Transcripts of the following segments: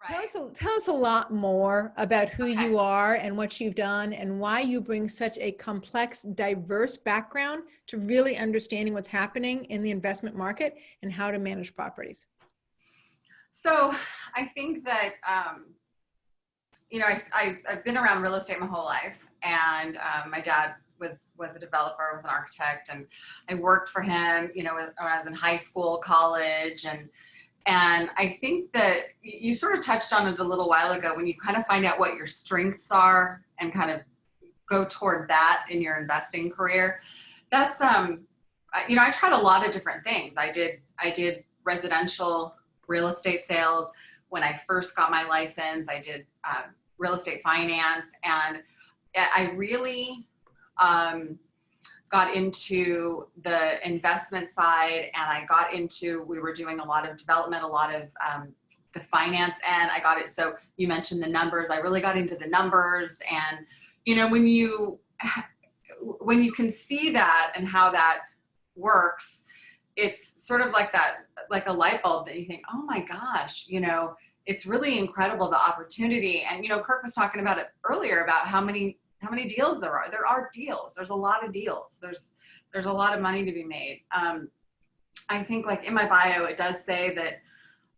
Tell us a lot more about who Okay. you are and what you've done and why you bring such a complex, diverse background to really understanding what's happening in the investment market and how to manage properties. So I think that, I've been around real estate my whole life, and my dad was a developer, was an architect, and I worked for him, when I was in high school, college, and I think that you sort of touched on it a little while ago, when you kind of find out what your strengths are and kind of go toward that in your investing career. That's, I tried a lot of different things. I did residential real estate sales. When I first got my license, I did real estate finance, and I really got into the investment side, and I got into, we were doing a lot of development, a lot of the finance end. I got it. So you mentioned the numbers. I really got into the numbers, and when you can see that and how that works, it's sort of like that, like a light bulb that you think, oh my gosh, it's really incredible, the opportunity. And, Kirk was talking about it earlier about how many deals there are. There are deals. There's a lot of deals. There's a lot of money to be made. I think, like, in my bio, it does say that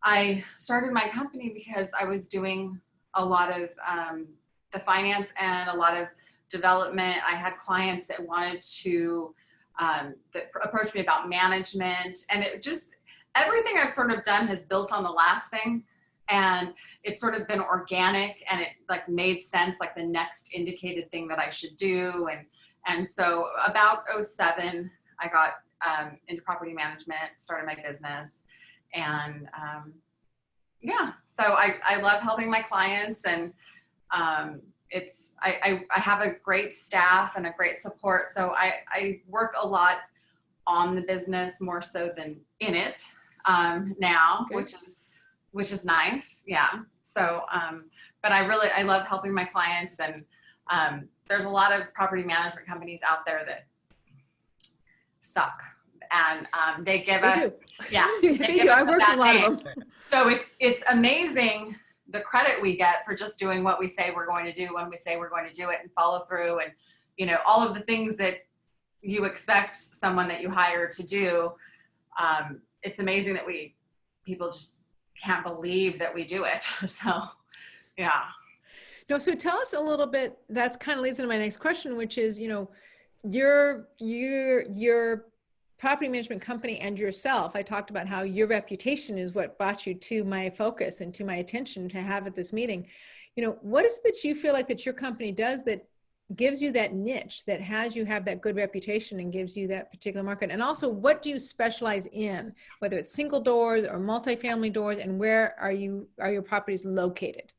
I started my company because I was doing a lot of the finance and a lot of development. I had clients that wanted to, that approached me about management, and it just, everything I've sort of done has built on the last thing. And it's sort of been organic, and it like made sense, like the next indicated thing that I should do. And so about 2007, I got into property management, started my business. And so I love helping my clients, and I have a great staff and a great support. So I work a lot on the business more so than in it now, Good. which is nice. Yeah. So, but I love helping my clients, and there's a lot of property management companies out there that suck, and they give us, yeah, they do. I work with a lot of them. So it's amazing the credit we get for just doing what we say we're going to do when we say we're going to do it, and follow through, and all of the things that you expect someone that you hire to do. It's amazing that people just can't believe that we do it. So, yeah. No, so tell us a little bit, that's kind of leads into my next question, which is, your property management company and yourself. I talked about how your reputation is what brought you to my focus and to my attention to have at this meeting. What is it that you feel like that your company does that gives you that niche, that has you have that good reputation and gives you that particular market? And also, what do you specialize in, whether it's single doors or multifamily doors, and where are your properties located?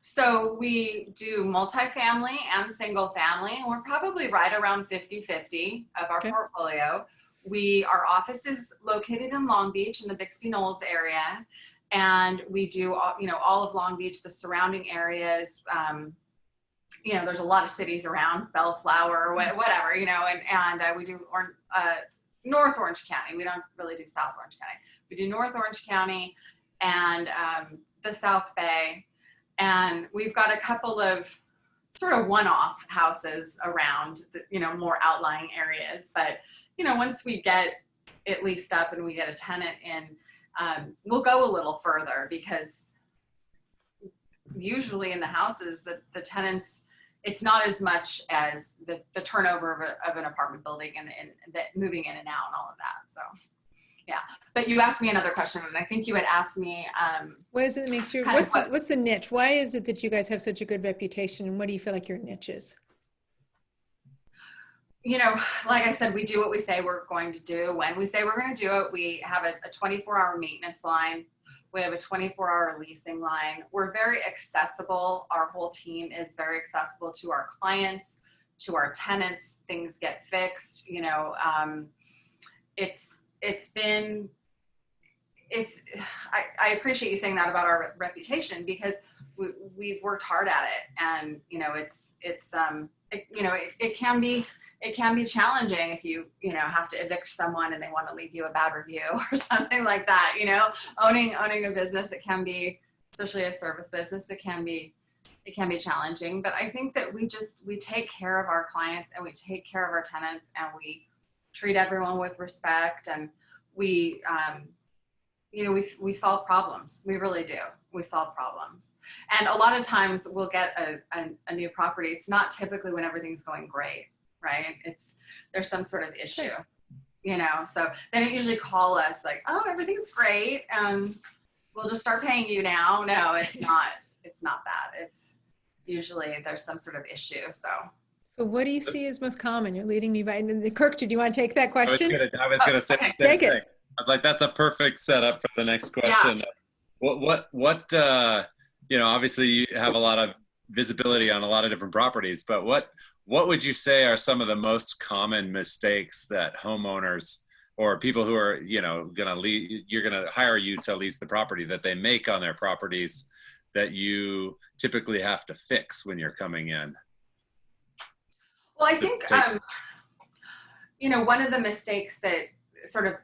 So we do multifamily and single family, and we're probably right around 50-50 of our portfolio. Our office is located in Long Beach in the Bixby Knolls area, and we do all of Long Beach, the surrounding areas. There's a lot of cities around, Bellflower, whatever, and we do North Orange County. We don't really do South Orange County. We do North Orange County and the South Bay. And we've got a couple of sort of one-off houses around the, more outlying areas. But, once we get it leased up and we get a tenant in, we'll go a little further, because usually in the houses, the tenants, it's not as much as the turnover of an apartment building and that moving in and out and all of that. So, yeah. But you asked me another question, and I think you had asked me, what is it that makes you, what's the niche? Why is it that you guys have such a good reputation, and what do you feel like your niche is? Like I said, we do what we say we're going to do. When we say we're going to do it, we have a 24-hour maintenance line. We have a 24-hour leasing line. We're very accessible. Our whole team is very accessible to our clients, to our tenants. Things get fixed. I appreciate you saying that about our reputation, because we've worked hard at it, and it can be challenging if you have to evict someone and they want to leave you a bad review or something like that. Owning a business, it can be especially a service business, it can be challenging. But I think that we take care of our clients and we take care of our tenants and we treat everyone with respect, and we solve problems. We really do. We solve problems. And a lot of times we'll get a new property. It's not typically when everything's going great, right? There's some sort of issue, so they don't usually call us like, oh, everything's great and we'll just start paying you now. No, it's not that. It's usually there's some sort of issue. So what do you see as most common? You're leading me by, Kirk, did you want to take that question? I was gonna say okay. the same Take thing. it. I was like, that's a perfect setup for the next question. Yeah. What obviously you have a lot of visibility on a lot of different properties, but what would you say are some of the most common mistakes that homeowners or people who are, you're going to hire you to lease the property that they make on their properties that you typically have to fix when you're coming in? Well, I think, one of the mistakes that sort of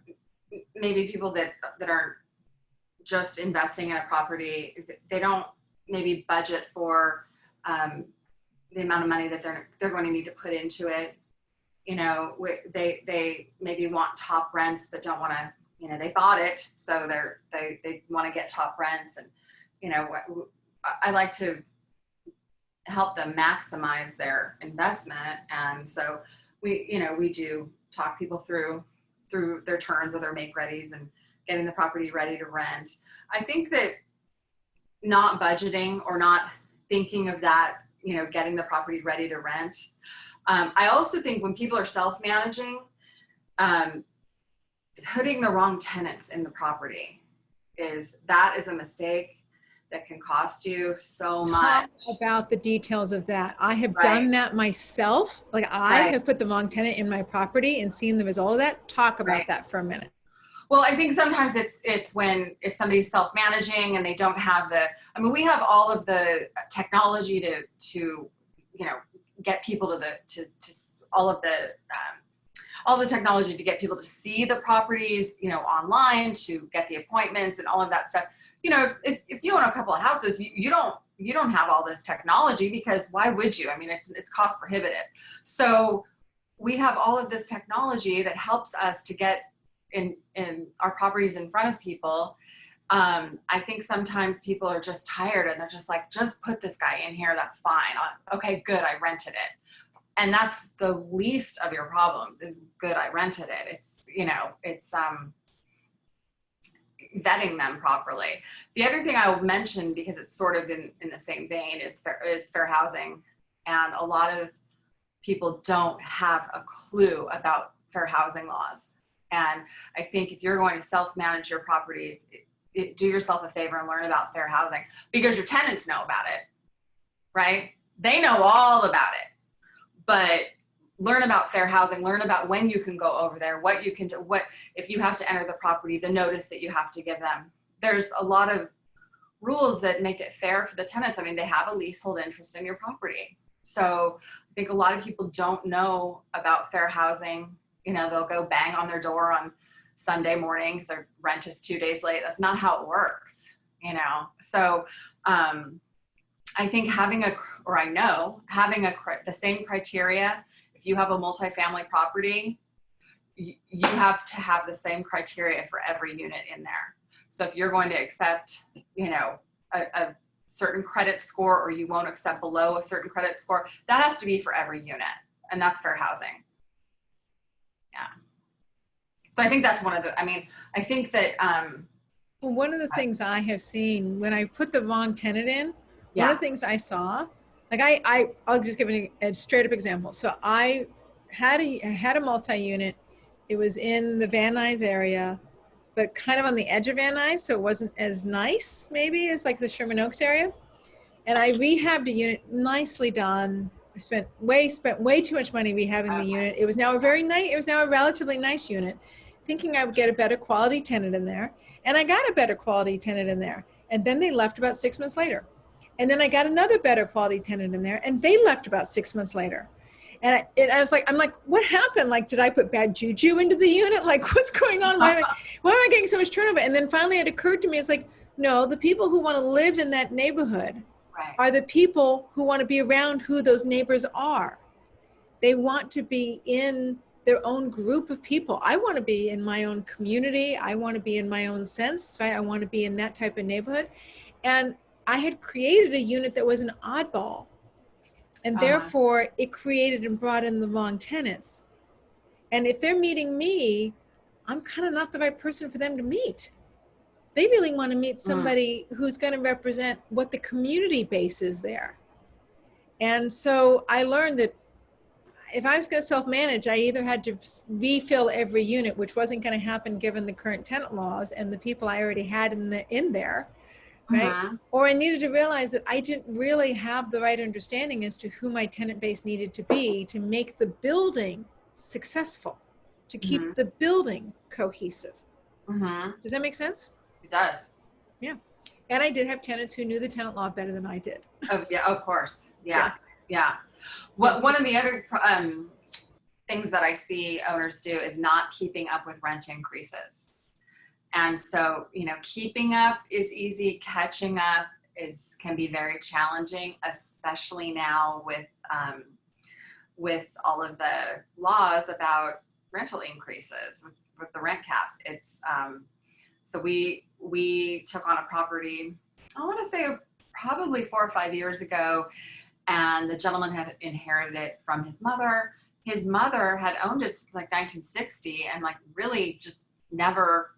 maybe people that aren't just investing in a property, they don't maybe budget for the amount of money that they're going to need to put into it. They maybe want top rents, but don't want to, they bought it, so they want to get top rents. And, I like to help them maximize their investment. And so we do talk people through their terms of their make readies and getting the property ready to rent. I think that not budgeting or not thinking of that, getting the property ready to rent. I also think when people are self-managing, putting the wrong tenants in the property is a mistake that can cost you so much. Talk about the details of that. I have done that myself. Like I have put the wrong tenant in my property and seen the result of that. Talk about that for a minute. Well, I think sometimes it's when if somebody's self-managing and they don't have we have all of the technology to get people to all the technology to get people to see the properties, online, to get the appointments and all of that stuff. If you own a couple of houses, you don't have all this technology, because why would you? I mean, it's cost prohibitive. So we have all of this technology that helps us to get in our properties in front of people. I think sometimes people are just tired and they're just like, just put this guy in here. That's fine. Okay, good. I rented it. And that's the least of your problems is good. I rented it. It's vetting them properly. The other thing I'll mention, because it's sort of in the same vein, is fair housing. And a lot of people don't have a clue about fair housing laws. And I think if you're going to self-manage your properties, do yourself a favor and learn about fair housing, because your tenants know about it, right? They know all about it. But learn about fair housing, learn about when you can go over there, what you can do, what if you have to enter the property, the notice that you have to give them. There's a lot of rules that make it fair for the tenants. I mean, they have a leasehold interest in your property. So I think a lot of people don't know about fair housing. They'll go bang on their door on Sunday morning because their rent is 2 days late. That's not how it works, So I think having the same criteria. If you have a multifamily property, you have to have the same criteria for every unit in there. So if you're going to accept, a certain credit score, or you won't accept below a certain credit score, that has to be for every unit, and that's fair housing. Yeah. So I think that's I think that, one of the things I have seen when I put the wrong tenant in, one of the things I saw, like I'll just give a straight up example. So I had a multi-unit. It was in the Van Nuys area, but kind of on the edge of Van Nuys, so it wasn't as nice maybe as like the Sherman Oaks area. And I rehabbed a unit, nicely done. I spent way too much money rehabbing the unit. It was now a relatively nice unit, thinking I would get a better quality tenant in there. And I got a better quality tenant in there. And then they left about 6 months later. And then I got another better quality tenant in there, and they left about 6 months later. And I was like, I'm like, what happened? Like, did I put bad juju into the unit? Like, what's going on? Why am I getting so much turnover? And then finally it occurred to me, it's like, No, the people who want to live in that neighborhood Right. are the people who want to be around who those neighbors are. They want to be in their own group of people. I want to be in my own community. I want to be in my own sense, right? I want to be in that type of neighborhood. And I had created a unit that was an oddball. And therefore, it created and brought in the wrong tenants. And if they're meeting me, I'm kind of not the right person for them to meet. They really want to meet somebody who's going to represent what the community base is there. And so I learned that if I was going to self-manage, I either had to refill every unit, which wasn't going to happen given the current tenant laws and the people I already had in there, right? Or I needed to realize that I didn't really have the right understanding as to who my tenant base needed to be to make the building successful, to keep the building cohesive. Does that make sense? It does. Yeah. And I did have tenants who knew the tenant law better than I did. Oh, yeah, of course. Yes. Yeah. One of the other things that I see owners do is not keeping up with rent increases. And so, you know, keeping up is easy. Catching up can be very challenging, especially now with all of the laws about rental increases with the rent caps. It's so we took on a property, I want to say probably 4 or 5 years ago, and the gentleman had inherited it from his mother. His mother had owned it since like 1960 and like really just never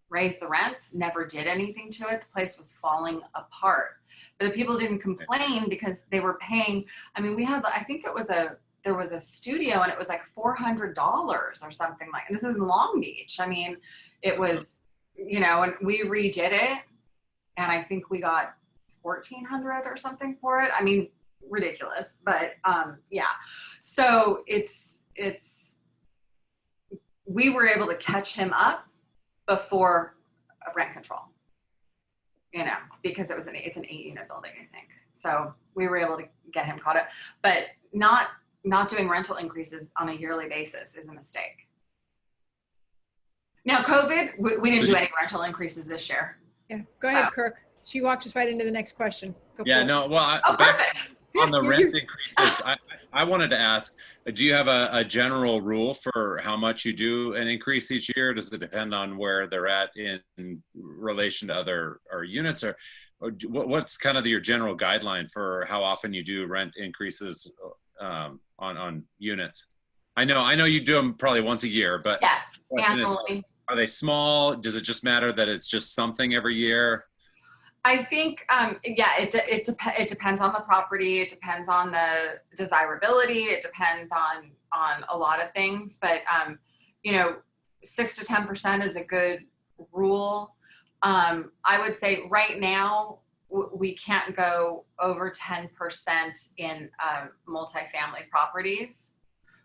raised the rents, never did anything to it. The place was falling apart. But the people didn't complain because they were paying. I mean, we had, I think there was a studio and it was like $400 or something like, and this is in Long Beach. I mean, it was, you know, and we redid it and I think we got $1,400 or something for it. I mean, ridiculous, but yeah. So we were able to catch him up before rent control, you know, because it's an 8-unit building, I think. So we were able to get him caught up, but not doing rental increases on a yearly basis is a mistake. Now, COVID, we didn't do any rental increases this year. Yeah, go ahead, Kirk. She walked us right into the next question. Yeah, no, well, perfect. On the rent increases, I wanted to ask, do you have a general rule for how much you do an increase each year? Does it depend on where they're at in relation to other units, or what's kind of your general guideline for how often you do rent increases on units? I know you do them probably once a year, but yes, annually. Are they small? Does it just matter that it's just something every year? I think, yeah, it depends on the property. It depends on the desirability. It depends on a lot of things, but, you know, 6 to 10% is a good rule. I would say right now we can't go over 10% in multifamily properties.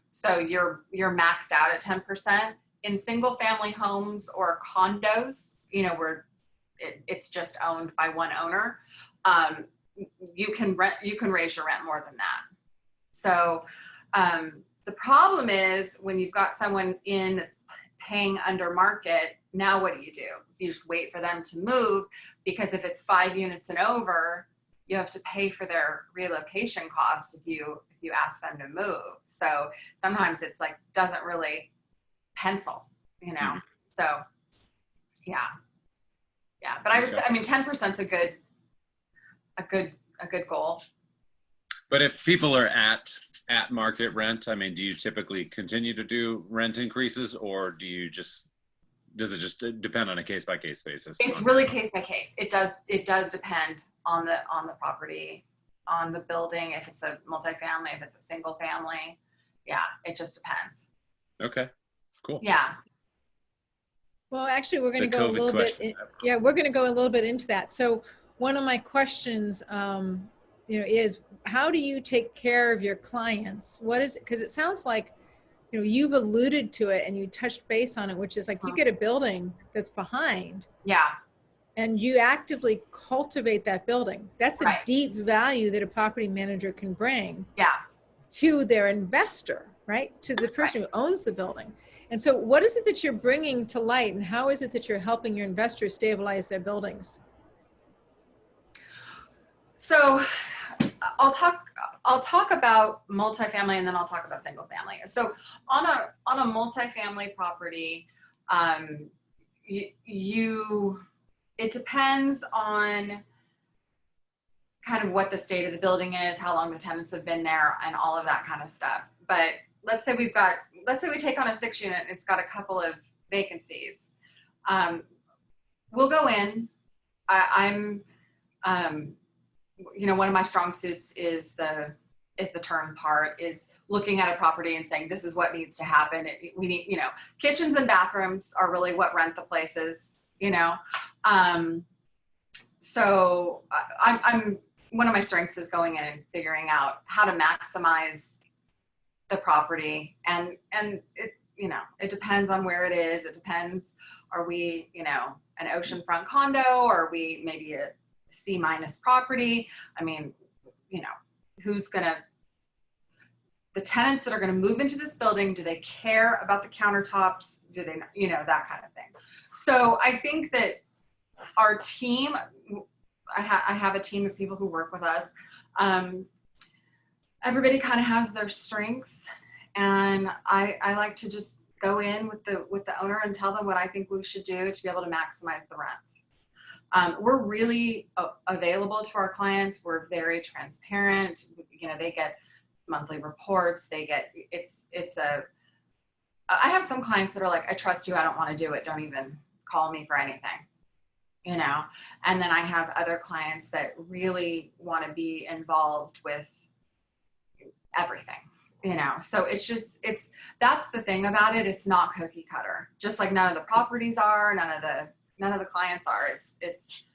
So you're maxed out at 10%. In single family homes or condos, you know, where it's just owned by one owner, you can raise your rent more than that. So the problem is when you've got someone in that's paying under market, now what do? You just wait for them to move, because if it's 5 units and over, you have to pay for their relocation costs if you ask them to move. So sometimes it's like doesn't really pencil, you know. So yeah. But I mean 10% is a good goal. But if people are at market rent, I mean, do you typically continue to do rent increases, or does it just depend on a case by case basis? It's really case by case. It does depend on the property, on the building, if it's a multifamily, if it's a single family. Yeah, it just depends. Okay, cool. Yeah. Well, actually, we're going to go a little bit. We're going to go a little bit into that. So one of my questions, is how do you take care of your clients? What is it? Because it sounds like, you've alluded to it and you touched base on it, which is like you get a building that's behind. Yeah. And you actively cultivate that building. That's a deep value that a property manager can bring to their investor, right? To the person who owns the building. And so what is it that you're bringing to light, and how is it that you're helping your investors stabilize their buildings? So I'll talk about multifamily, and then I'll talk about single family. So on a multifamily property, it depends on kind of what the state of the building is, how long the tenants have been there, and all of that kind of stuff. But let's say we take on a 6 unit, it's got a couple of vacancies. We'll go in. One of my strong suits is the turn part, is looking at a property and saying, this is what needs to happen. We need, kitchens and bathrooms are really what rent the places, So I'm one of my strengths is going in and figuring out how to maximize the property, and it depends on where it is. It depends, are we an oceanfront condo, or are we maybe a C- property? I mean, the tenants that are going to move into this building, do they care about the countertops? Do they, that kind of thing. So I think that our team, I have a team of people who work with us. Everybody kind of has their strengths, and I like to just go in with the owner and tell them what I think we should do to be able to maximize the rent. We're really available to our clients. We're very transparent. They get monthly reports. I have some clients that are like, I trust you, I don't want to do it, don't even call me for anything, and then I have other clients that really want to be involved with everything, so that's the thing about it. It's not cookie cutter, just like none of the properties are, none of the clients are. It's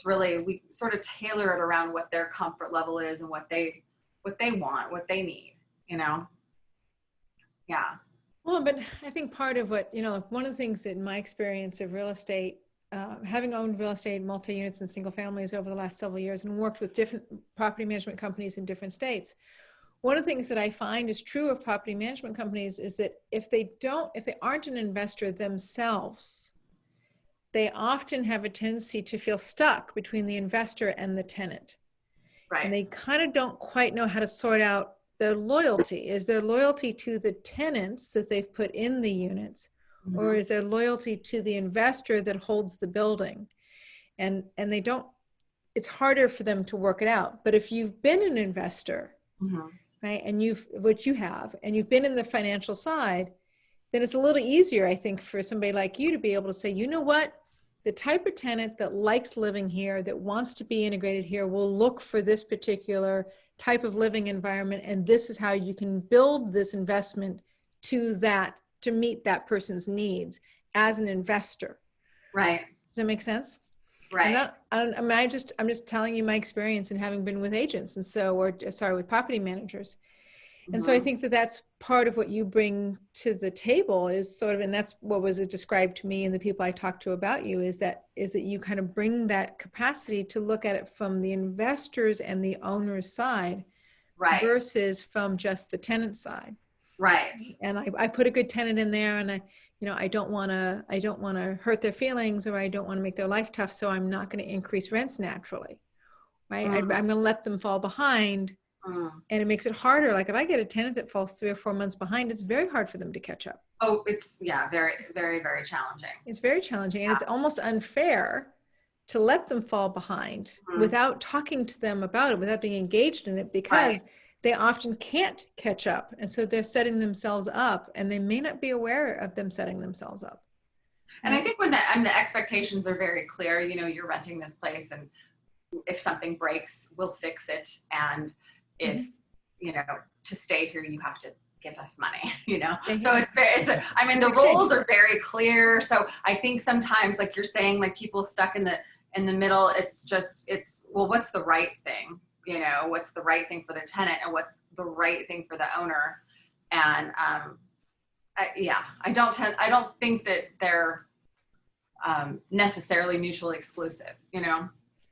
really, we sort of tailor it around what their comfort level is and what they want, what they need, Yeah. Well, but I think part of what, one of the things that in my experience of real estate, having owned real estate, multi-units and single families over the last several years and worked with different property management companies in different states, one of the things that I find is true of property management companies is that if they aren't an investor themselves, they often have a tendency to feel stuck between the investor and the tenant. Right. And they kind of don't quite know how to sort out their loyalty. Is their loyalty to the tenants that they've put in the units, mm-hmm. or is their loyalty to the investor that holds the building? And they don't, it's harder for them to work it out. But if you've been an investor, mm-hmm. right, and you've been in the financial side, then it's a little easier, I think, for somebody like you to be able to say, you know what? The type of tenant that likes living here, that wants to be integrated here, will look for this particular type of living environment, and this is how you can build this investment to meet that person's needs as an investor. Right. Does that make sense? Right. I'm just telling you my experience in having been with agents, with property managers. And mm-hmm. so I think that that's part of what you bring to the table is sort of, and that's what was described to me and the people I talked to about you, is that you kind of bring that capacity to look at it from the investors and the owner's side, right, versus from just the tenant side. Right. And I put a good tenant in there, and I don't want to hurt their feelings, or I don't want to make their life tough, so I'm not going to increase rents naturally, right? Mm-hmm. I'm going to let them fall behind. And it makes it harder. Like if I get a tenant that falls 3 or 4 months behind, it's very hard for them to catch up. Oh, it's very, very, very challenging. It's very challenging. And it's almost unfair to let them fall behind without talking to them about it, without being engaged in it, because they often can't catch up. And so they're setting themselves up, and they may not be aware of them setting themselves up. And I think when the expectations are very clear, you're renting this place, and if something breaks, we'll fix it. And if, to stay here, you have to give us money, So the roles are very clear. So I think sometimes, like you're saying, like people stuck in the middle, well, what's the right thing? What's the right thing for the tenant, and what's the right thing for the owner? And I don't think that they're necessarily mutually exclusive,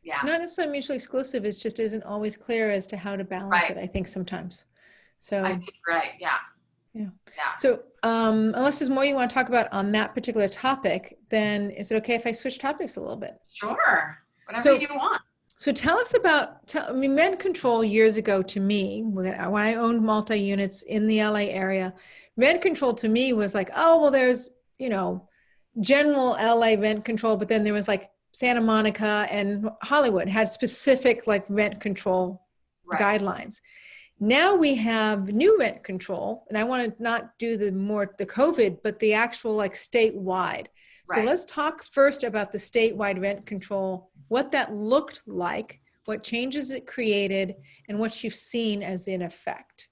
Yeah. Not necessarily mutually exclusive. It just isn't always clear as to how to balance it, I think, sometimes. So I think right. Yeah. Yeah. So unless there's more you want to talk about on that particular topic, then is it okay if I switch topics a little bit? Sure. Whatever you want. So tell us about, I mean, rent control years ago to me, when I owned multi-units in the LA area, rent control to me was like, oh, well, there's, general LA rent control, but then there was like Santa Monica and Hollywood had specific like rent control guidelines. Now we have new rent control, and I want to not do the COVID, but the actual like statewide. So let's talk first about the statewide rent control, what that looked like, what changes it created, and what you've seen as in effect.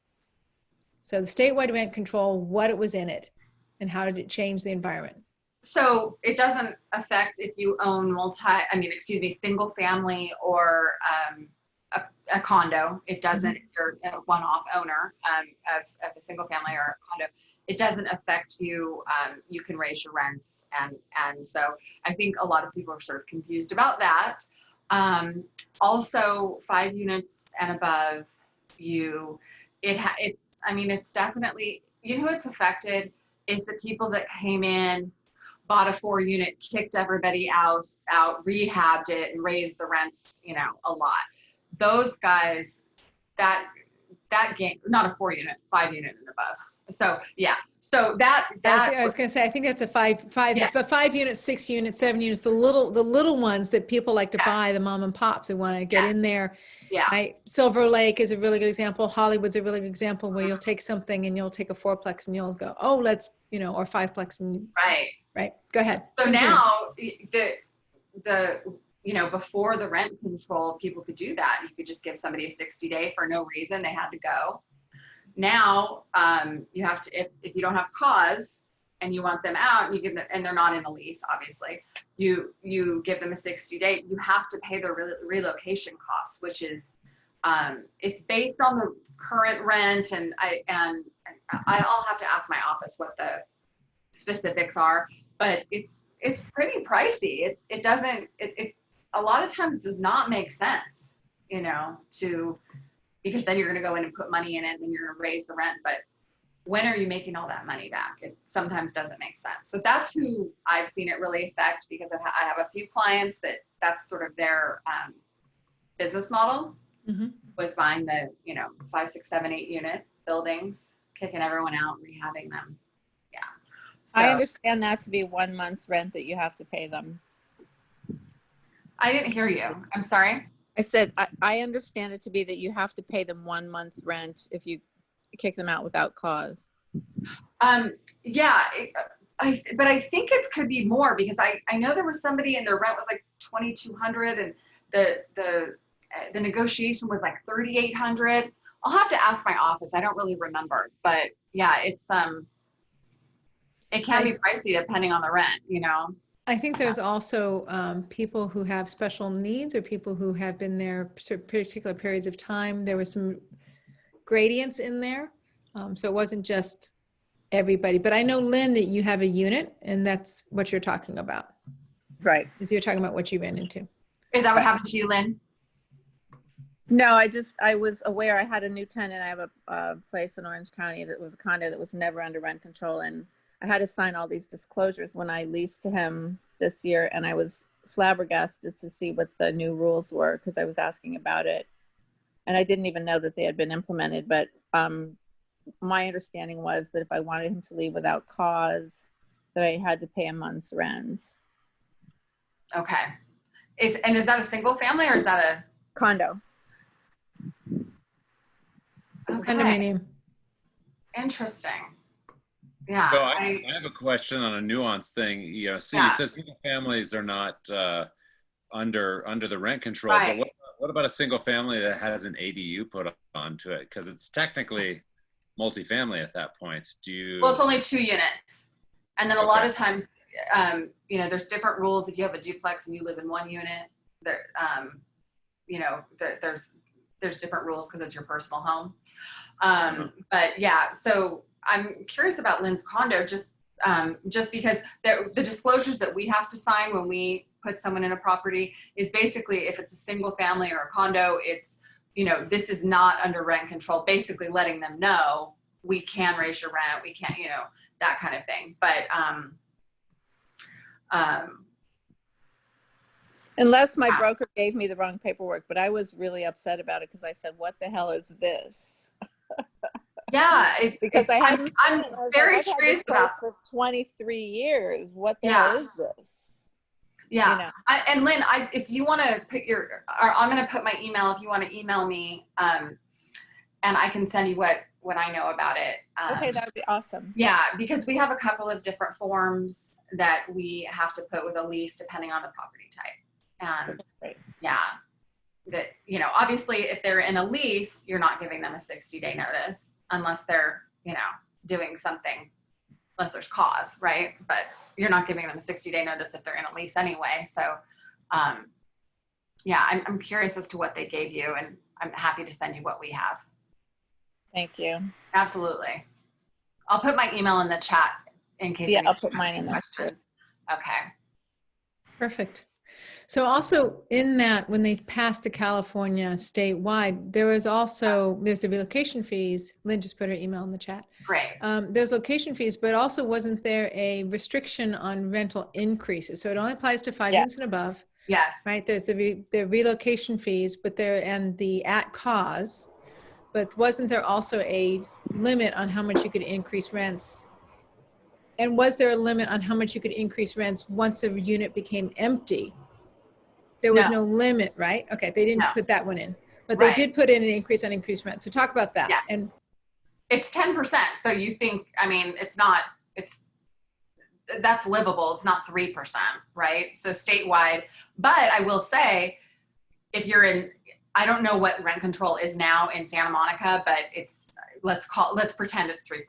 So the statewide rent control, what it was in it, and how did it change the environment? So it doesn't affect if you own single family or a condo. It doesn't, if you're a one-off owner of a single family or a condo, it doesn't affect you. You can raise your rents. And so I think a lot of people are sort of confused about that. Also 5 units and above, it's definitely, who it's affected is the people that came in, bought a 4-unit, kicked everybody out, rehabbed it, and raised the rents, a lot. Those guys, that game, not a 4-unit, 5-unit and above. So yeah, so that I was going to say, I think that's a 5 units, 6 units, 7 units, the little ones that people like to buy, the mom and pops who want to get in there. Yeah. Right? Silver Lake is a really good example. Hollywood's a really good example where you'll take something and you'll take a 4-plex and you'll go, oh, let's, or 5-plex and right. Go ahead. So continue. now the before the rent control, people could do that. You could just give somebody a 60-day for no reason. They had to go. Now you have to, if you don't have cause and you want them out, and you give them, and they're not in a lease, obviously, you give them a 60-day. You have to pay the relocation costs, which is it's based on the current rent, and I'll have to ask my office what the specifics are, but it's pretty pricey. It doesn't a lot of times does not make sense, because then you're going to go in and put money in it, and then you're going to raise the rent. But when are you making all that money back? It sometimes doesn't make sense. So that's who I've seen it really affect, because I have a few clients that's sort of their business model, was buying the 5, 6, 7, 8 unit buildings, kicking everyone out, rehabbing them. Yeah. So, I understand that to be 1 month's rent that you have to pay them. I didn't hear you. I'm sorry. I said, I understand it to be that you have to pay them 1 month rent if you kick them out without cause. Yeah, but I think it could be more, because I know there was somebody and their rent was like $2,200 and the negotiation was like $3,800. I'll have to ask my office. I don't really remember, but yeah, it can be pricey depending on the rent, I think there's also people who have special needs, or people who have been there particular periods of time. There was some gradients in there. So it wasn't just everybody. But I know, Lynn, that you have a unit, and that's what you're talking about. Right. Is you're talking about what you ran into. Is that what happened to you, Lynn? No, I was aware I had a new tenant. I have a place in Orange County that was a condo that was never under rent control, and I had to sign all these disclosures when I leased to him this year, and I was flabbergasted to see what the new rules were, because I was asking about it, and I didn't even know that they had been implemented. But my understanding was that if I wanted him to leave without cause, that I had to pay a month's rent. Okay. Is that a single family, or is that a Condo. okay. Condominium. Interesting. Yeah. So I have a question on a nuanced thing. You said single families are not under the rent control, right. But what about a single family that has an ADU put onto it? Because it's technically multifamily at that point. Well, it's only 2 units, and then a lot of times, there's different rules. If you have a duplex and you live in 1 unit, there's different rules because it's your personal home. But yeah, so I'm curious about Lynn's condo, just because the disclosures that we have to sign when we put someone in a property is basically, if it's a single family or a condo, it's, this is not under rent control, basically letting them know we can raise your rent, we can't, that kind of thing. But Unless my broker gave me the wrong paperwork, but I was really upset about it because I said, "What the hell is this?" Yeah, Because I hadn't. I'm very curious about for 23 years. What the Yeah. hell is this? Yeah. You know. And Lynn, if you want to put or I'm going to put my email if you want to email me, and I can send you what I know about it. Okay, that would be awesome. Yeah, because we have a couple of different forms that we have to put with a lease depending on the property type. And yeah, that, you know, obviously if they're in a lease, you're not giving them a 60-day notice unless they're, you know, doing something, unless there's cause, right? But you're not giving them a 60-day notice if they're in a lease anyway. So, yeah, I'm curious as to what they gave you, and I'm happy to send you what we have. Thank you. Absolutely. I'll put my email in the chat in case. Yeah, I'll put mine in there. Questions. Okay. Perfect. So also in that, when they passed the California statewide, there's the relocation fees. Lynn just put her email in the chat. Great. There's location fees, but also wasn't there a restriction on rental increases? So it only applies to 5 units and above. Yes. Right. There's the relocation fees, but and the at cause, but wasn't there also a limit on how much you could increase rents? And was there a limit on how much you could increase rents once a unit became empty? There was no limit, right? Okay, they didn't put that one in, but they did put in an increase on increased rent. So talk about that. Yes. And it's 10%. So you think, I mean, that's livable. It's not 3%, right? So statewide, but I will say, if you're in, I don't know what rent control is now in Santa Monica, but let's pretend it's 3%.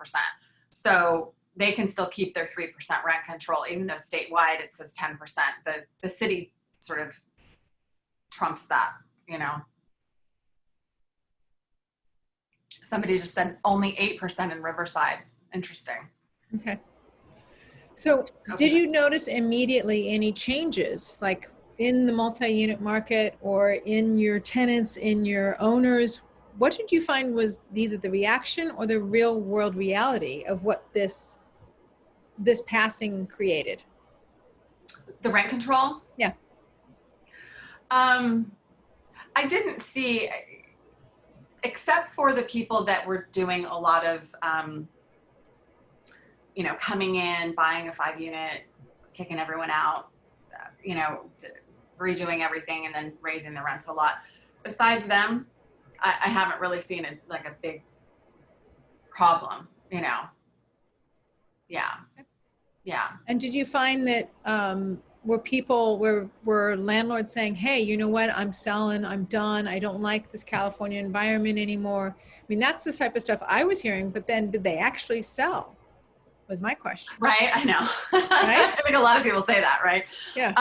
So they can still keep their 3% rent control, even though statewide it says 10%. The city sort of trumps that, you know. Somebody just said only 8% in Riverside. Interesting. Okay. So did you notice immediately any changes, like in the multi-unit market or in your tenants, in your owners? What did you find was either the reaction or the real world reality of what this passing created? The rent control? Yeah. I didn't see, except for the people that were doing a lot of, you know, coming in, buying a 5-unit, kicking everyone out, you know, redoing everything and then raising the rents a lot. Besides them, I haven't really seen a big problem, you know. Yeah. Yeah. And did you find that were landlords saying, hey, you know what, I'm selling, I'm done, I don't like this California environment anymore? I mean, that's the type of stuff I was hearing, but then did they actually sell? Was my question. Right, I know. Right? I think a lot of people say that, right? Yeah.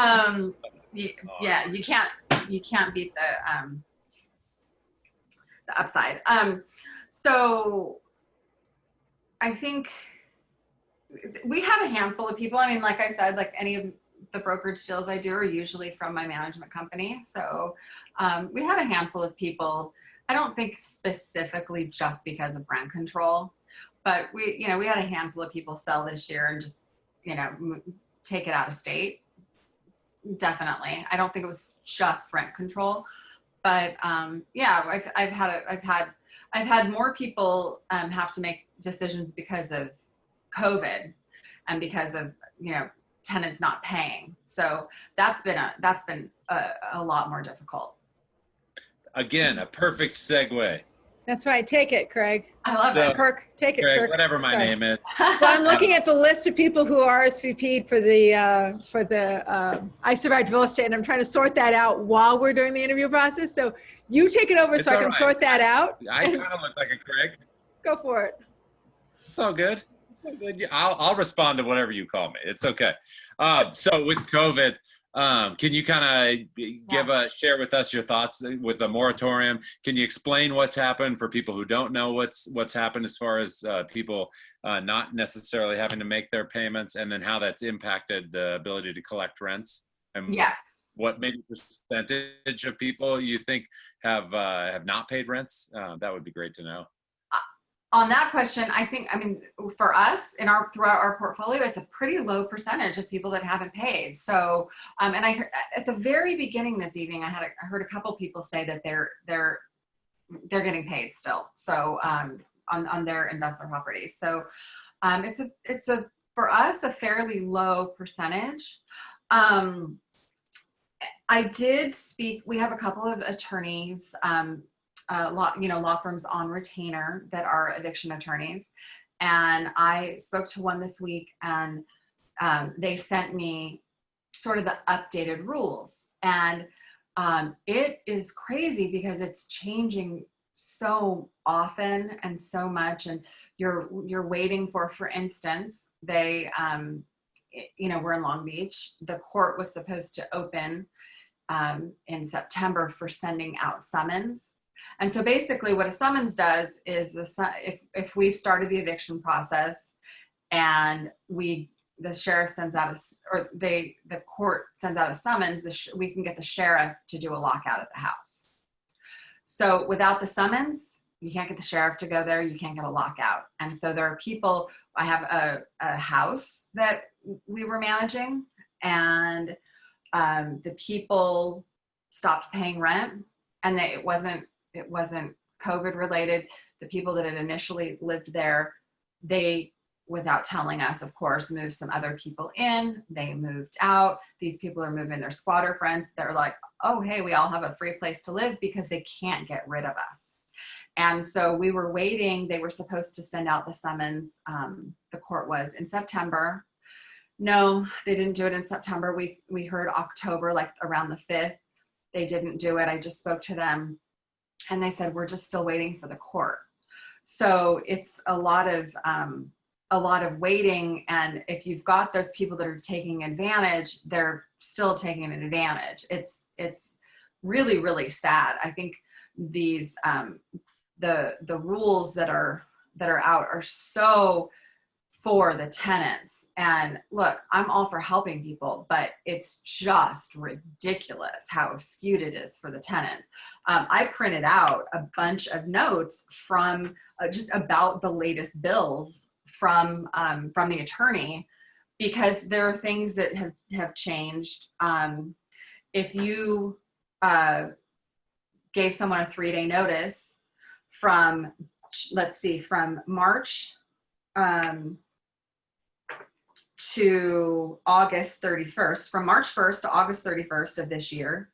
Yeah, you can't beat the upside. So I think we had a handful of people. I mean, like I said, like any of the brokerage deals I do are usually from my management company. So we had a handful of people. I don't think specifically just because of rent control, but we had a handful of people sell this year and just, you know, take it out of state. Definitely. I don't think it was just rent control, but yeah, I've had more people have to make decisions because of COVID and because of, you know, tenants not paying. So that's been a lot more difficult. Again, a perfect segue. That's right. Take it, Craig. I love it. Kirk, take it, Craig, Kirk. whatever my name is. So I'm looking at the list of people who RSVP'd for the I Survived Real Estate, and I'm trying to sort that out while we're doing the interview process. So you take it over It's so I all can right. sort that out. I kind of look like a Craig. Go for it. It's all good. It's all good. I'll respond to whatever you call me. It's okay. So with COVID, can you kind of share with us your thoughts with the moratorium? Can you explain what's happened for people who don't know what's happened as far as people not necessarily having to make their payments, and then how that's impacted the ability to collect rents? And Yes. what maybe percentage of people you think have not paid rents? That would be great to know. On that question, I think, I mean, for us throughout our portfolio, it's a pretty low percentage of people that haven't paid. So, and at the very beginning this evening, I heard a couple people say that they're getting paid still. So, on their investment properties. So, it's for us, a fairly low percentage. I did speak, we have a couple of attorneys, law firms on retainer that are eviction attorneys. And I spoke to one this week, and they sent me sort of the updated rules. And it is crazy because it's changing so often and so much. And you're waiting for instance, they, we're in Long Beach. The court was supposed to open in September for sending out summons. And so basically what a summons does is if we've started the eviction process and the sheriff sends out the court sends out a summons, we can get the sheriff to do a lockout at the house. So without the summons, you can't get the sheriff to go there, you can't get a lockout. And so there are people, I have a house that we were managing, and the people stopped paying rent, and it wasn't COVID related. The people that had initially lived there, they, without telling us, of course, moved some other people in. They moved out. These people are moving their squatter friends. They're like, oh, hey, we all have a free place to live, because they can't get rid of us. And so we were waiting. They were supposed to send out the summons. The court was in September. No, they didn't do it in September. We heard October, like around the 5th. They didn't do it. I just spoke to them, and they said, we're just still waiting for the court. So it's a lot of waiting. And if you've got those people that are taking advantage, they're still taking an advantage. It's really, really sad. I think these, the rules that are out are so for the tenants. And look, I'm all for helping people, but it's just ridiculous how skewed it is for the tenants. I printed out a bunch of notes from just about the latest bills from the attorney, because there are things that have changed. If you gave someone a 3-day notice from, let's see, from March to August 31st, from March 1st to August 31st of this year,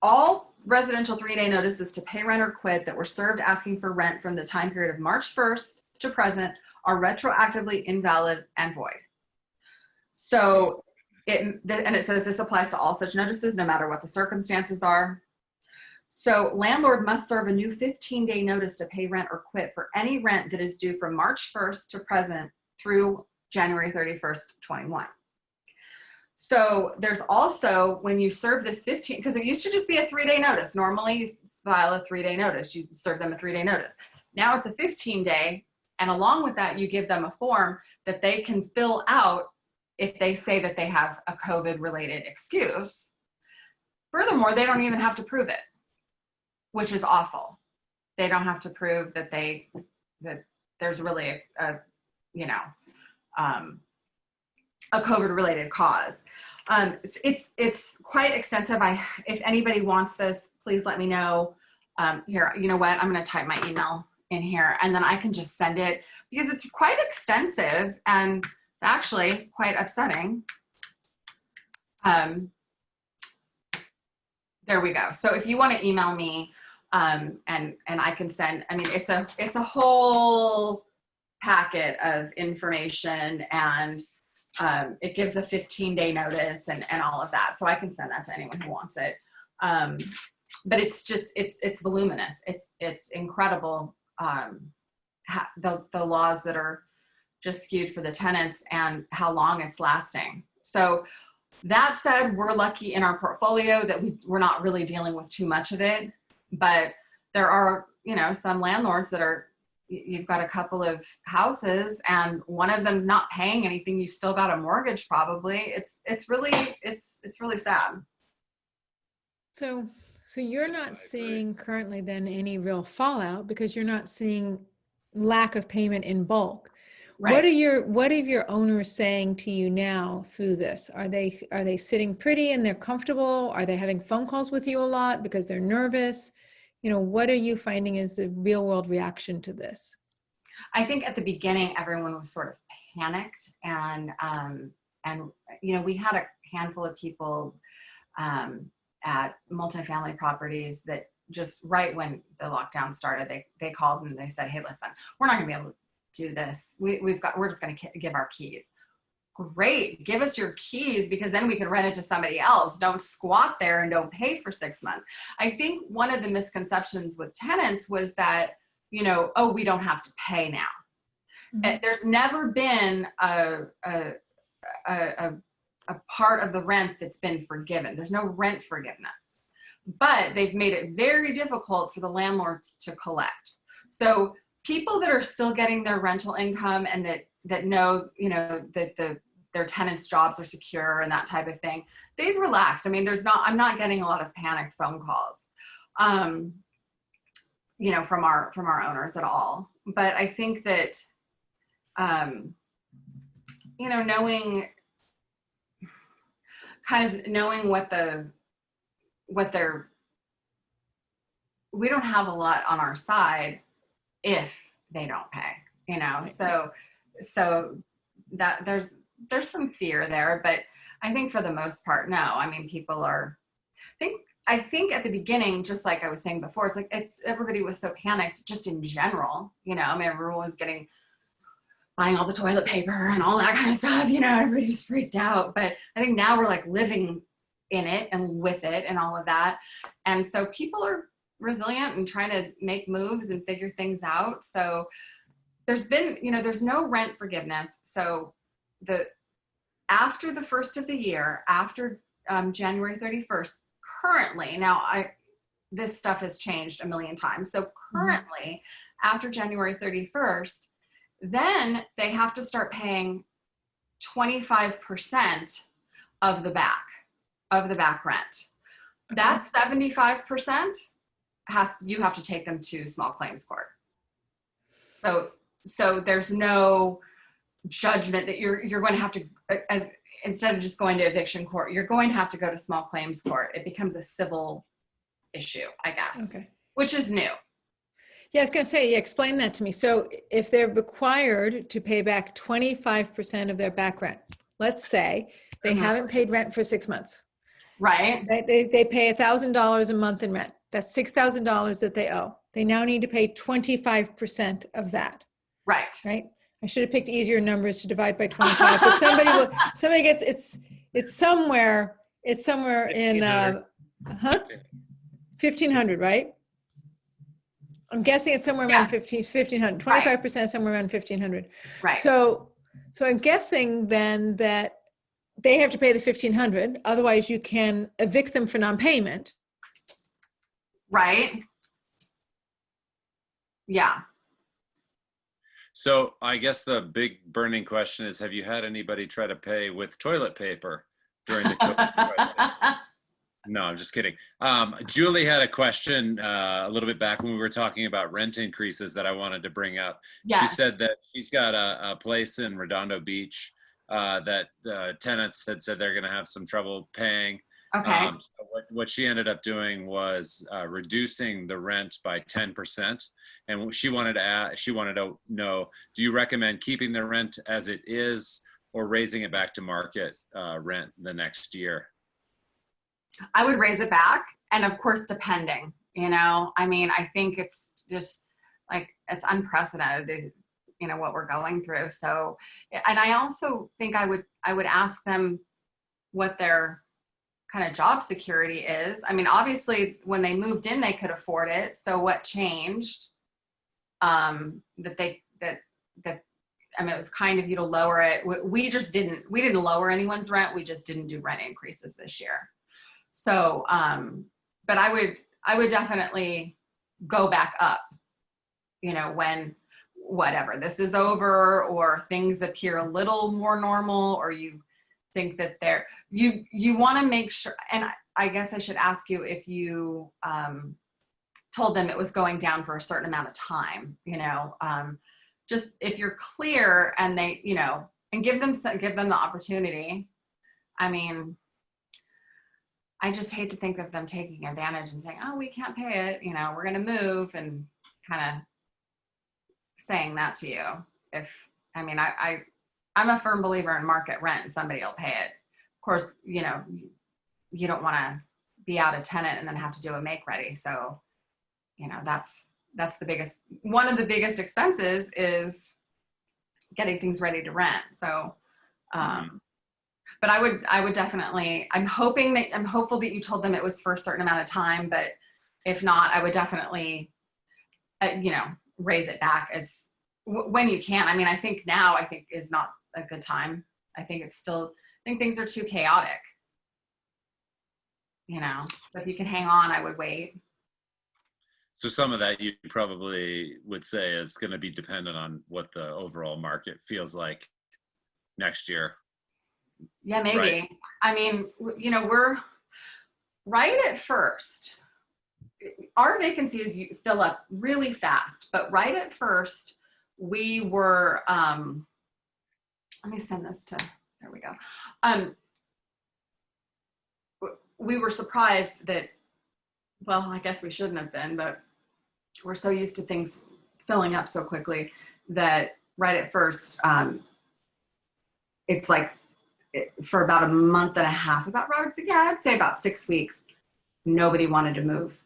all residential 3-day notices to pay rent or quit that were served asking for rent from the time period of March 1st to present are retroactively invalid and void. So and it says this applies to all such notices, no matter what the circumstances are. So landlord must serve a new 15-day notice to pay rent or quit for any rent that is due from March 1st to present through January 31st, 21. So there's also, when you serve this 15, because it used to just be a 3-day notice. Normally you file a 3-day notice, you serve them a 3-day notice. Now it's a 15-day, and along with that, you give them a form that they can fill out if they say that they have a COVID-related excuse. Furthermore, they don't even have to prove it, which is awful. They don't have to prove that that there's really a COVID-related cause. It's quite extensive. If anybody wants this, please let me know. Here, you know what? I'm going to type my email in here, and then I can just send it, because it's quite extensive and it's actually quite upsetting. There we go. So if you want to email me, and I can send, I mean, it's a whole packet of information, and it gives a 15-day notice and all of that. So I can send that to anyone who wants it. But it's just, it's voluminous. It's incredible. The laws that are just skewed for the tenants and how long it's lasting. So that said, we're lucky in our portfolio that we're not really dealing with too much of it, but there are, some landlords that are, you've got a couple of houses and one of them's not paying anything. You've still got a mortgage probably. It's really sad. So So you're not seeing currently then any real fallout because you're not seeing lack of payment in bulk. Right. What are your owners saying to you now through this? Are they sitting pretty and they're comfortable? Are they having phone calls with you a lot because they're nervous? You know, what are you finding is the real world reaction to this? I think at the beginning, everyone was sort of panicked, and you know, we had a handful of people at multifamily properties that just right when the lockdown started, they called and they said, "Hey, listen, we're not going to be able to do this. We're just going to give our keys." Great, give us your keys because then we can rent it to somebody else. Don't squat there and don't pay for 6 months. I think one of the misconceptions with tenants was that, you know, oh, we don't have to pay now. Mm-hmm. There's never been a part of the rent that's been forgiven. There's no rent forgiveness, but they've made it very difficult for the landlords to collect. So people that are still getting their rental income and that know, you know, that their tenants' jobs are secure and that type of thing, they've relaxed. I mean, I'm not getting a lot of panicked phone calls, you know, from our owners at all. But I think that, you know, knowing we don't have a lot on our side if they don't pay, you know, so that there's some fear there, but I think for the most part, no. I mean, people I think at the beginning, just like I was saying before, everybody was so panicked just in general, you know. I mean, everyone was buying all the toilet paper and all that kind of stuff, you know, everybody's freaked out. But I think now we're like living in it and with it and all of that. And so people are resilient and trying to make moves and figure things out. So there's no rent forgiveness. So after the first of the year, after January 31st, currently, now this stuff has changed a million times. So currently, after January 31st, then they have to start paying 25% of the back rent. Okay. That 75% you have to take them to small claims court. So there's no judgment that you're going to have to, instead of just going to eviction court, you're going to have to go to small claims court. It becomes a civil issue, I guess, okay. Which is new. Yeah, I was going to say, explain that to me. So if they're required to pay back 25% of their back rent, let's say they haven't paid rent for 6 months. Right. They pay $1,000 a month in rent. That's $6,000 that they owe. They now need to pay 25% of that. Right. I should have picked easier numbers to divide by 25, but somebody gets, it's somewhere in, 1,500, right? I'm guessing it's somewhere around 1,500, 25% is somewhere around 1,500. Right. So I'm guessing then that they have to pay the 1,500. Otherwise you can evict them for non-payment. Right. Yeah. So I guess the big burning question is, have you had anybody try to pay with toilet paper during the COVID crisis? No, I'm just kidding. Julie had a question a little bit back when we were talking about rent increases that I wanted to bring up. Yeah. She said that she's got a place in Redondo Beach that tenants had said they're going to have some trouble paying. Okay. So what she ended up doing was reducing the rent by 10%. And she wanted to know, do you recommend keeping the rent as it is or raising it back to market rent the next year? I would raise it back. And of course, depending, you know, I mean, I think it's just like, it's unprecedented, you know, what we're going through. So, and I also think I would ask them what their kind of job security is. I mean, obviously when they moved in, they could afford it. So what changed? I mean, it was kind of you to lower it. We didn't lower anyone's rent. We just didn't do rent increases this year. So, but I would definitely go back up, you know, when whatever this is over or things appear a little more normal, or you think that you want to make sure. And I guess I should ask you if you told them it was going down for a certain amount of time, just if you're clear and they, and give them the opportunity. I mean, I just hate to think of them taking advantage and saying, oh, we can't pay it, we're going to move, and kind of saying that to you. I'm a firm believer in market rent, and somebody will pay it. Of course, you don't want to be out a tenant and then have to do a make ready. So, that's one of the biggest expenses is getting things ready to rent. So, but I would definitely, I'm hopeful that you told them it was for a certain amount of time, but if not, I would definitely, raise it back as when you can. I think now is not a good time. I think things are too chaotic, so if you can hang on, I would wait. So some of that you probably would say is going to be dependent on what the overall market feels like next year. Yeah, maybe. Right. We're right at first. Our vacancies fill up really fast, but right at first we were, let me send this to, there we go. We were surprised that, well, I guess we shouldn't have been, but we're so used to things filling up so quickly that right at first, it's like for about a month and a half, I'd say about 6 weeks, nobody wanted to move,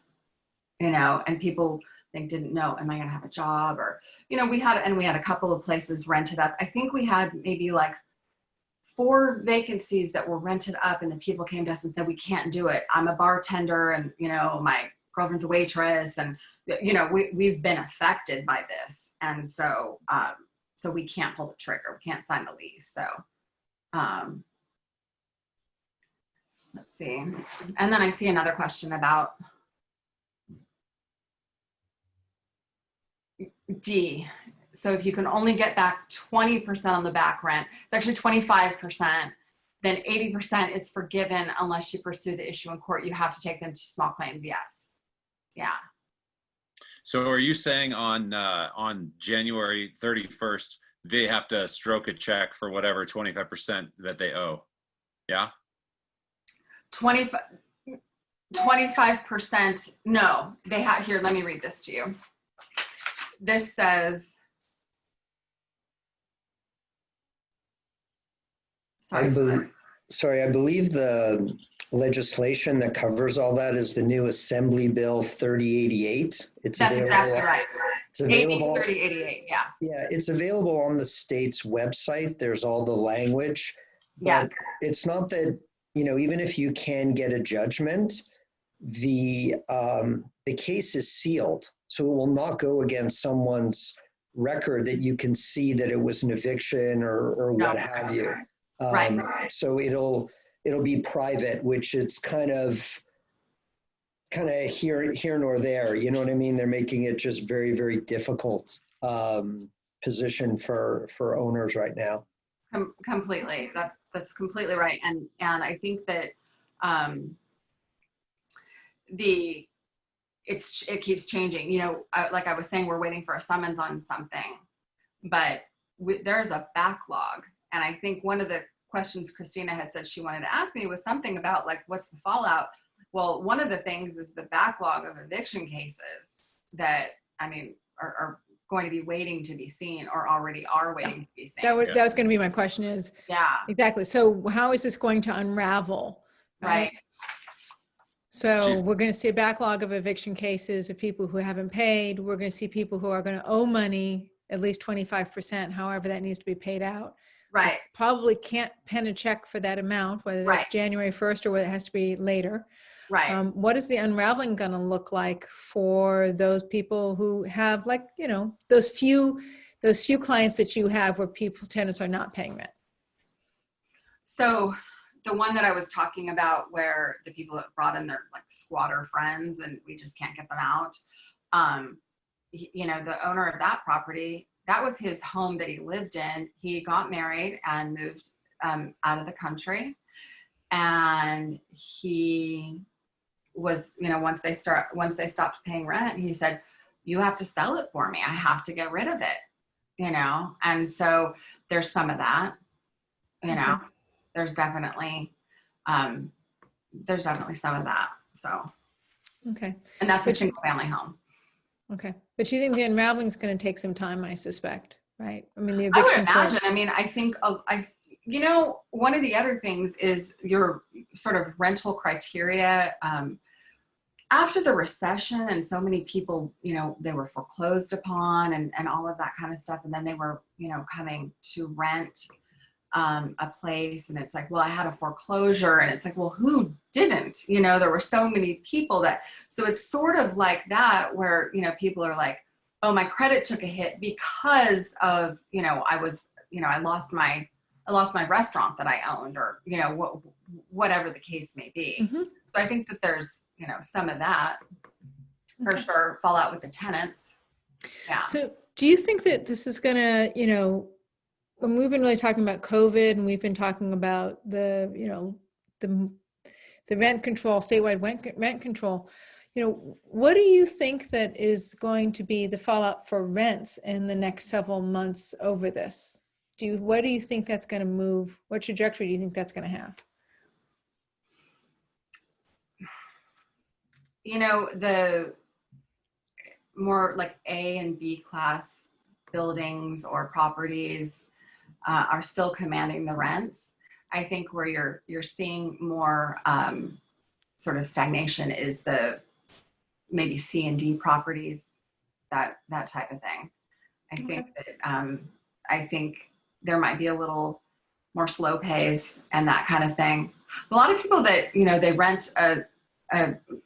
and people didn't know, am I going to have a job? Or, we had a couple of places rented up. I think we had maybe like 4 vacancies that were rented up, and the people came to us and said, we can't do it. I'm a bartender, and, my girlfriend's a waitress, and, we've been affected by this. And so, so we can't pull the trigger. We can't sign the lease. So, let's see. And then I see another question about D. So if you can only get back 20% on the back rent, it's actually 25%, then 80% is forgiven unless you pursue the issue in court. You have to take them to small claims. Yes. Yeah. So are you saying on January 31st, they have to stroke a check for whatever 25% that they owe? Yeah. 25%. No, they have here. Let me read this to you. This says, I believe the legislation that covers all that is the new Assembly Bill 3088. That's exactly right. It's available. 3088, yeah. Yeah, it's available on the state's website. There's all the language. Yes. But it's not that, even if you can get a judgment, the case is sealed. So it will not go against someone's record that you can see that it was an eviction or what have you. Right. So it'll be private, which it's kind of here nor there. You know what I mean? They're making it just very, very difficult position for owners right now. Completely. That's completely right. And I think that it keeps changing. Like I was saying, we're waiting for a summons on something, but there's a backlog. And I think one of the questions Christina had said she wanted to ask me was something about like, what's the fallout? Well, one of the things is the backlog of eviction cases that, are going to be waiting to be seen or already are waiting to be seen. That was going to be my question is. Yeah. Exactly. So how is this going to unravel? Right. So we're going to see a backlog of eviction cases of people who haven't paid. We're going to see people who are going to owe money, at least 25%, however that needs to be paid out. Right. Probably can't pen a check for that amount, whether that's January 1st or whether it has to be later. Right. What is the unraveling going to look like for those people who have, like, those few clients that you have where tenants are not paying rent? So the one that I was talking about where the people that brought in their like squatter friends and we just can't get them out. The owner of that property, that was his home that he lived in. He got married and moved out of the country. And he was, once they stopped paying rent, he said, you have to sell it for me. I have to get rid of it, And so there's some of that, Okay. there's definitely some of that. So, Okay. and that's a single family home. Okay. But you think the unraveling is going to take some time, I suspect, right? I mean, the I would eviction imagine. court. I mean, I think, one of the other things is your sort of rental criteria. After the recession and so many people, they were foreclosed upon and all of that kind of stuff. And then they were, coming to rent a place, and it's like, well, I had a foreclosure, and it's like, well, who didn't? There were so many people so it's sort of like that where, people are like, oh, my credit took a hit because of, I lost my restaurant that I owned, or, whatever the case may be. Mm-hmm. So I think that there's, some of that for sure, fallout with the tenants. Yeah. So do you think that this is going to, when we've been really talking about COVID, and we've been talking about the rent control, statewide rent control, what do you think that is going to be the fallout for rents in the next several months over this? What do you think that's going to move? What trajectory do you think that's going to have? The more like A and B class buildings or properties are still commanding the rents. I think where you're seeing more sort of stagnation is the maybe C and D properties, that type of thing. I think there might be a little more slow pays and that kind of thing. A lot of people that, they rent a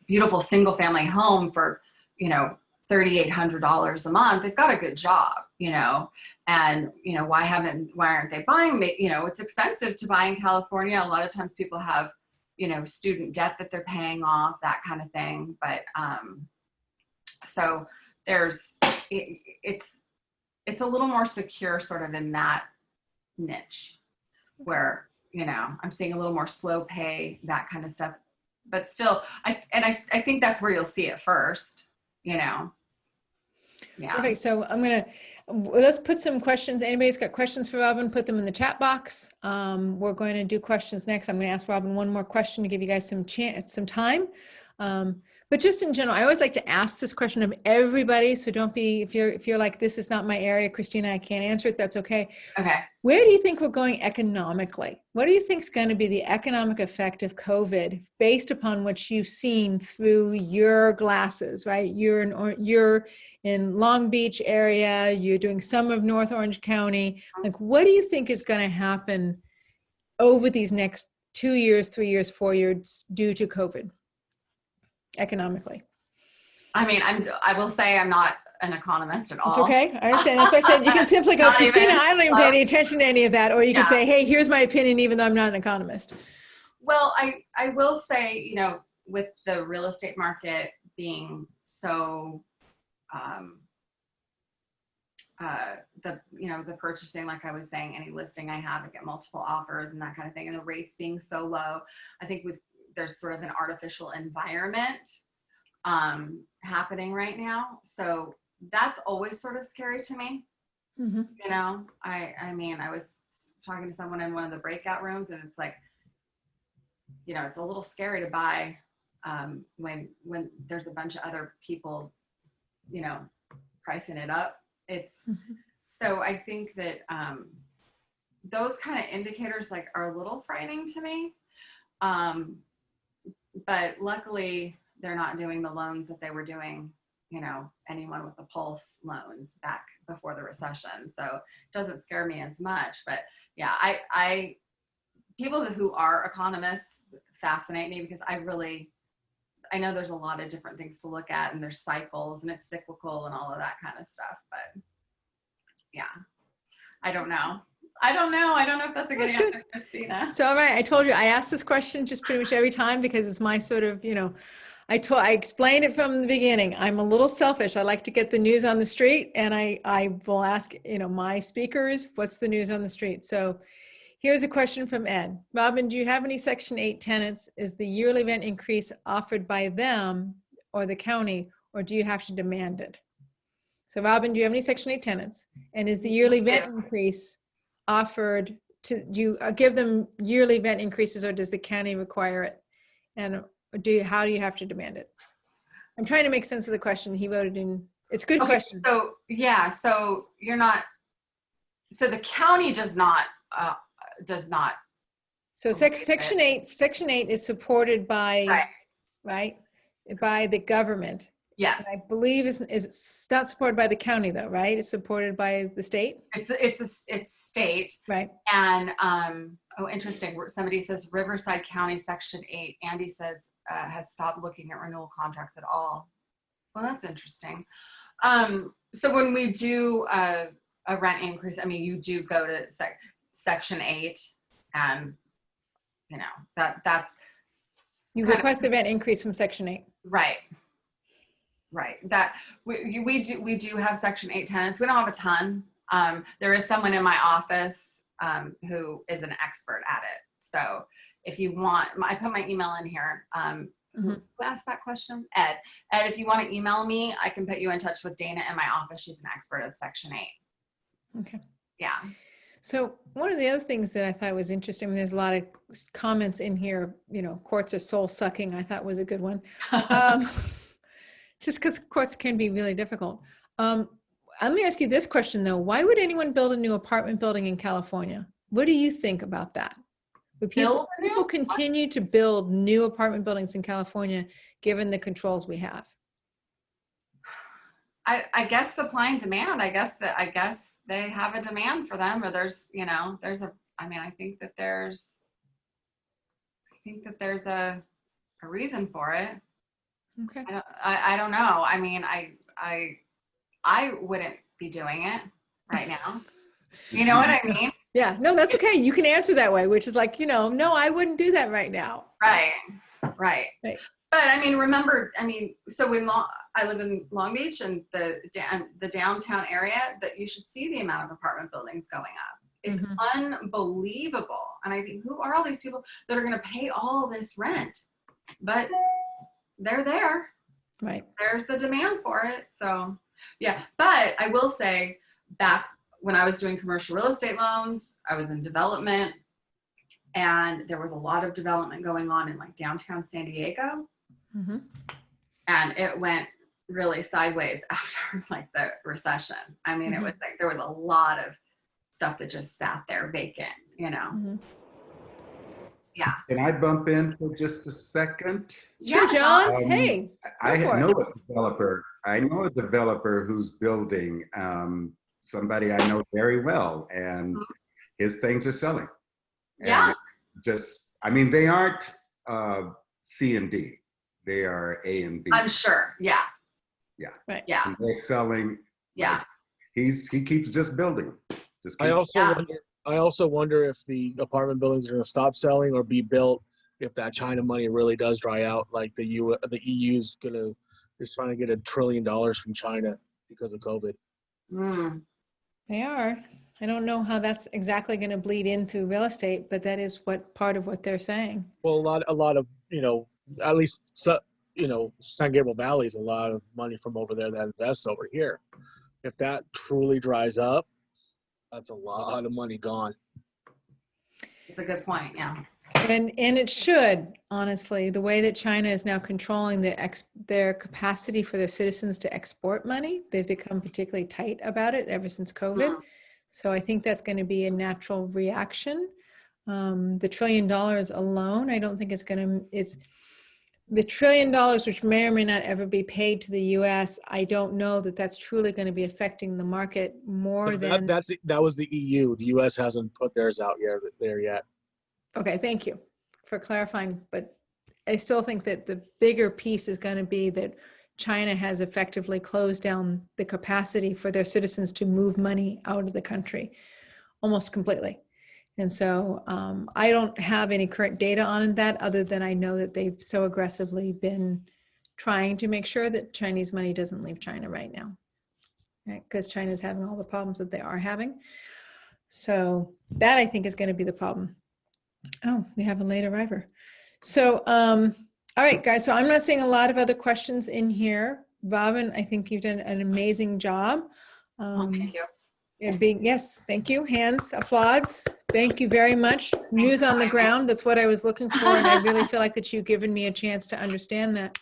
beautiful single family home for, $3,800 a month. They've got a good job, and, why aren't they buying? It's expensive to buy in California. A lot of times people have, student debt that they're paying off, that kind of thing. But, so it's a little more secure sort of in that niche where, I'm seeing a little more slow pay, that kind of stuff. But still, I think that's where you'll see it first, Yeah. Perfect. So let's put some questions. Anybody's got questions for Robin, put them in the chat box. We're going to do questions next. I'm going to ask Robin one more question to give you guys some time. But just in general, I always like to ask this question of everybody. So don't be, if you're like, this is not my area, Christina, I can't answer it. That's okay. Okay. Where do you think we're going economically? What do you think is going to be the economic effect of COVID based upon what you've seen through your glasses, right? You're in Long Beach area. You're doing some of North Orange County. Like, what do you think is going to happen over these next 2 years, 3 years, 4 years due to COVID? Economically. I mean, I will say I'm not an economist at all. It's okay. I understand. That's why I said you can simply go, Christina, I don't even pay any attention to any of that. Or you can say, hey, here's my opinion, even though I'm not an economist. Well, I will say, with the real estate market being so, the purchasing, like I was saying, any listing I have, I get multiple offers and that kind of thing. And the rates being so low, I think there's sort of an artificial environment happening right now. So that's always sort of scary to me. Mm-hmm. I mean, I was talking to someone in one of the breakout rooms, and it's like, it's a little scary to buy when there's a bunch of other people, pricing it up. So I think that those kind of indicators are a little frightening to me. But luckily they're not doing the loans that they were doing, anyone with the pulse loans back before the recession. So it doesn't scare me as much, but yeah, people who are economists fascinate me because I know there's a lot of different things to look at, and there's cycles and it's cyclical and all of that kind of stuff. But yeah, I don't know. I don't know if that's a good answer, Christina. So, all right. I told you, I ask this question just pretty much every time because it's my sort of, I explained it from the beginning. I'm a little selfish. I like to get the news on the street, and I will ask, my speakers, what's the news on the street? So Here's a question from Ed. Robin, do you have any Section 8 tenants? Is the yearly rent increase offered by them or the county, or do you have to demand it? So Robin, do you have any Section 8 tenants? And is the yearly rent increase offered to, do you give them yearly rent increases, or does the county require it? And how do you have to demand it? I'm trying to make sense of the question. He wrote it in, it's a good question. So yeah, so so the county does not. So Section 8 is supported by, right, by the government. Yes. And I believe it's not supported by the county though, right? It's supported by the state. It's state. Right. And oh, interesting. Somebody says Riverside County Section 8. Andy says has stopped looking at renewal contracts at all. Well, that's interesting. So when we do a rent increase, I mean, you do go to Section 8, and you know that's you request the rent increase from Section 8. Right. That we do have Section 8 tenants. We don't have a ton. There is someone in my office who is an expert at it. So if you want, I put my email in here. Who asked that question? Ed, if you want to email me, I can put you in touch with Dana in my office. She's an expert at Section 8. Okay. Yeah. So one of the other things that I thought was interesting, there's a lot of comments in here, you know, courts are soul sucking, I thought was a good one. Just because courts can be really difficult. Let me ask you this question though. Why would anyone build a new apartment building in California? What do you think about that? Would people continue to build new apartment buildings in California given the controls we have? I guess supply and demand. I guess they have a demand for them, or I think that there's a reason for it. Okay. I don't know. I mean, I wouldn't be doing it right now. You know what I mean? Yeah, no, that's okay. You can answer that way, which is like, no, I wouldn't do that right now. Right. But I mean, remember, so I live in Long Beach and the downtown area, that you should see the amount of apartment buildings going up. It's unbelievable. And I think, who are all these people that are going to pay all this rent? But they're there. Right. There's the demand for it. So yeah, but I will say, back when I was doing commercial real estate loans, I was in development, and there was a lot of development going on in like downtown San Diego. And it went really sideways after like the recession. I mean, it was like, there was a lot of stuff that just sat there vacant, Yeah. Can I bump in for just a second? Sure, John. Hey, I know a developer who's building somebody I know very well, and his things are selling. Yeah. And they aren't C and D. They are A and B. I'm sure. Yeah. Yeah. Right. Yeah. And they're selling. Yeah. He keeps just building. I also wonder if the apartment buildings are going to stop selling or be built if that China money really does dry out. Like the EU's is trying to get $1 trillion from China because of COVID. They are. I don't know how that's exactly going to bleed in through real estate, but that is part of what they're saying. Well, a lot of at least San Gabriel Valley is a lot of money from over there that invests over here. If that truly dries up, that's a lot of money gone. It's a good point. Yeah. And it should, honestly, the way that China is now controlling their capacity for their citizens to export money, they've become particularly tight about it ever since COVID. So I think that's going to be a natural reaction. The $1 trillion alone, I don't think it's the $1 trillion, which may or may not ever be paid to the U.S. I don't know that that's truly going to be affecting the market more than. That was the EU. The U.S. hasn't put theirs out there yet. Okay, thank you for clarifying. But I still think that the bigger piece is going to be that China has effectively closed down the capacity for their citizens to move money out of the country almost completely. And so I don't have any current data on that, other than I know that they've so aggressively been trying to make sure that Chinese money doesn't leave China right now, right? Because China's having all the problems that they are having. So that I think is going to be the problem. Oh, we have a late arriver. So, all right, guys. So I'm not seeing a lot of other questions in here. Robin, I think you've done an amazing job. Thank you. Yes, thank you. Hands, applause. Thank you very much. News on the ground. That's what I was looking for. And I really feel like that you've given me a chance to understand that.